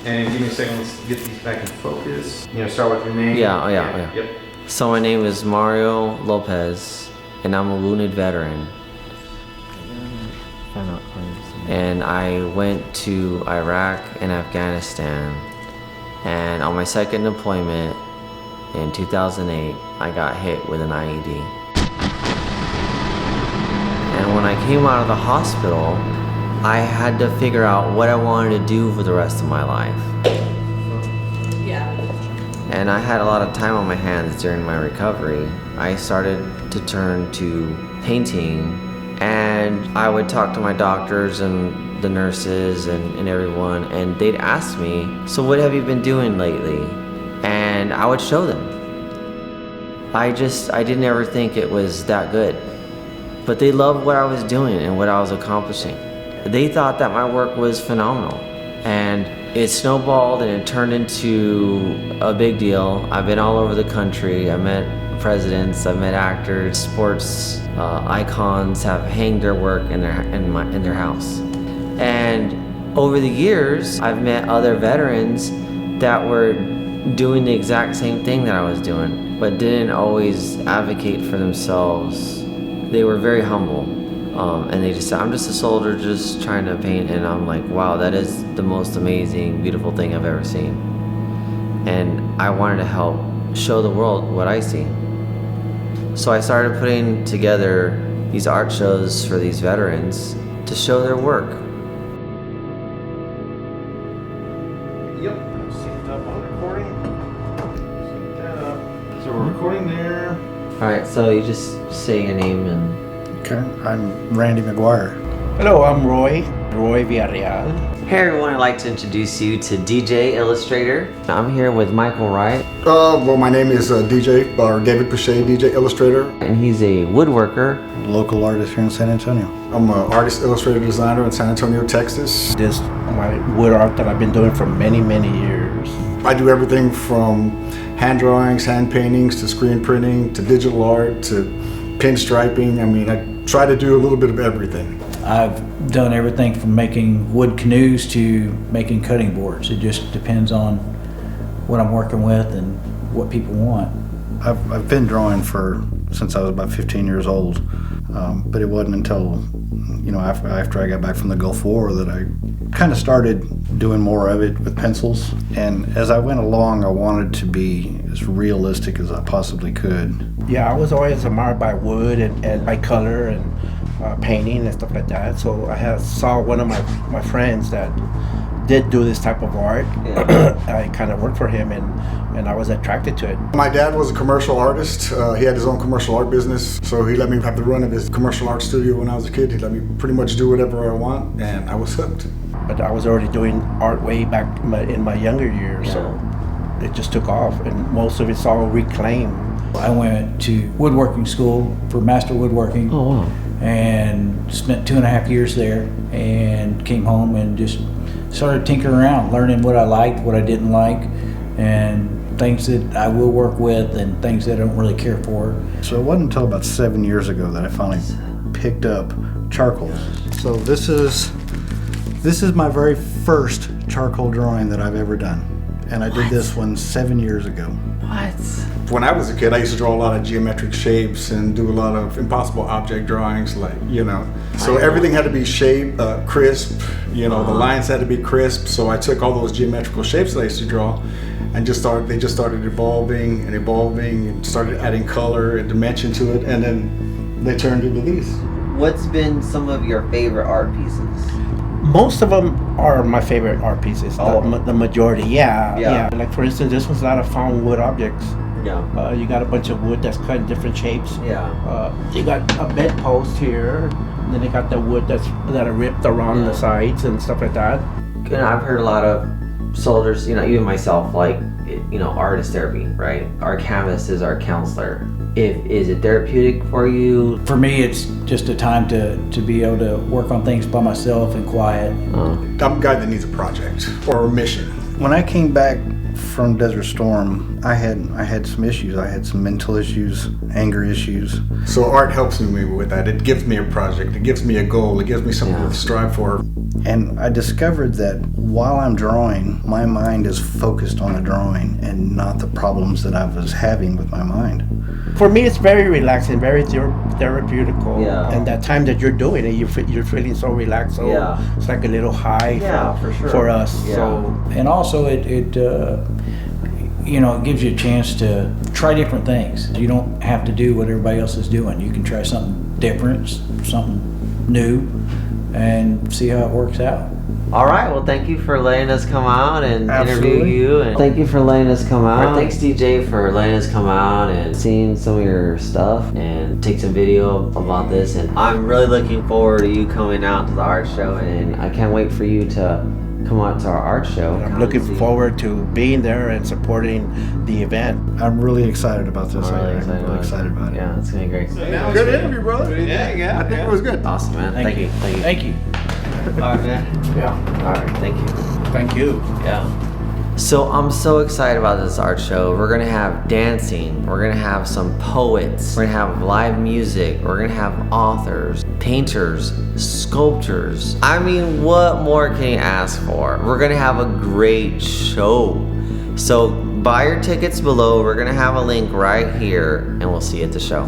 And give me a second, let's get these back in focus. Start with your name. Yeah. Yep. So my name is Mario Lopez, and I'm a wounded veteran. And I went to Iraq and Afghanistan. And on my second deployment in 2008, I got hit with an IED. And when I came out of the hospital, I had to figure out what I wanted to do for the rest of my life. Yeah. And I had a lot of time on my hands during my recovery. I started to turn to painting, and I would talk to my doctors and the nurses and everyone, and they'd ask me, so what have you been doing lately? And I would show them. I didn't ever think it was that good. But they loved what I was doing and what I was accomplishing. They thought that my work was phenomenal. And it snowballed and it turned into a big deal. I've been all over the country. I met presidents, I've met actors, sports icons have hanged their work in their house. And over the years, I've met other veterans that were doing the exact same thing that I was doing, but didn't always advocate for themselves. They were very humble. And they just said, I'm just a soldier just trying to paint. And I'm like, wow, that is the most amazing, beautiful thing I've ever seen. And I wanted to help show the world what I see. So I started putting together these art shows for these veterans to show their work. Yep. Synced up on recording. Sync that up. So we're recording there. All right, so you just say your name and... Okay, I'm Randy McGuire. Hello, I'm Roy Villarreal. Hey everyone, I'd like to introduce you to DJ Illustrator. I'm here with Michael Wright. Well, my name is DJ, or David Pichet, DJ Illustrator. And he's a woodworker. Local artist here in San Antonio. I'm an artist, illustrator, designer in San Antonio, Texas. This is my wood art that I've been doing for many, many years. I do everything from hand drawings, hand paintings, to screen printing, to digital art, to pinstriping. I mean, I try to do a little bit of everything. I've done everything from making wood canoes to making cutting boards. It just depends on what I'm working with and what people want. I've been drawing since I was about 15 years old, but it wasn't until after I got back from the Gulf War that I kind of started doing more of it with pencils. And as I went along, I wanted to be as realistic as I possibly could. Yeah, I was always admired by wood and by color and painting and stuff like that. So I saw one of my friends that did do this type of art. Yeah. I kind of worked for him and I was attracted to it. My dad was a commercial artist. He had his own commercial art business, so he let me have the run of his commercial art studio when I was a kid. He let me pretty much do whatever I want, and I was hooked. But I was already doing art way back in my younger years, so it just took off, and most of it's all reclaimed. I went to woodworking school for master woodworking. Oh, wow. And spent 2.5 years there, and came home and just started tinkering around, learning what I liked, what I didn't like, and things that I will work with and things that I don't really care for. So it wasn't until about 7 years ago that I finally picked up charcoal. So this is my very first charcoal drawing that I've ever done. And I did this one 7 years ago. What? When I was a kid, I used to draw a lot of geometric shapes and do a lot of impossible object drawings, So everything had to be shaped, crisp, the lines had to be crisp. So I took all those geometrical shapes that I used to draw and they just started evolving and started adding color and dimension to it, and then they turned into these. What's been some of your favorite art pieces? Most of them are my favorite art pieces. The majority, yeah. Like for instance, this one's a lot of found wood objects. Yeah. You got a bunch of wood that's cut in different shapes. Yeah. You got a bedpost here. And then they got the wood that are ripped around the sides and stuff like that. I've heard a lot of soldiers, even myself, art is therapy, right? Our canvas is our counselor. Is it therapeutic for you? For me, it's just a time to be able to work on things by myself and quiet. I'm a guy that needs a project or a mission. When I came back from Desert Storm, I had some issues. I had some mental issues, anger issues. So art helps me with that. It gives me a project. It gives me a goal. It gives me something to strive for. And I discovered that while I'm drawing, my mind is focused on the drawing and not the problems that I was having with my mind. For me, it's very relaxing, very therapeutical. Yeah. And that time that you're doing it, you're feeling so relaxed. So it's like a little high for sure. for us. Yeah. So And also it you know, it gives you a chance to try different things. You don't have to do what everybody else is doing. You can try something different, something new, and see how it works out. All right. Well, thank you for letting us come out and interview Absolutely. you. And thank you for letting us come out. Thanks, DJ, for letting us come out and seeing some of your stuff and take some video about this. And I'm really looking forward to you coming out to the art show. And I can't wait for you to come out to our art show. I'm looking forward to being there and supporting the event. I'm really excited about this. I'm really I'm excited about it. Yeah, it's gonna be great. Good interview, brother. Yeah. I think it was good. Awesome, man. Thank you. Thank you. All right, man. Yeah. All right. Thank you. Thank you. Yeah. So I'm so excited about this art show. We're gonna have dancing, we're gonna have some poets, we're gonna have live music, we're gonna have authors, painters, sculptors. I mean, what more can you ask for? We're gonna have a great show. So buy your tickets below. We're gonna have a link right here, and we'll see you at the show.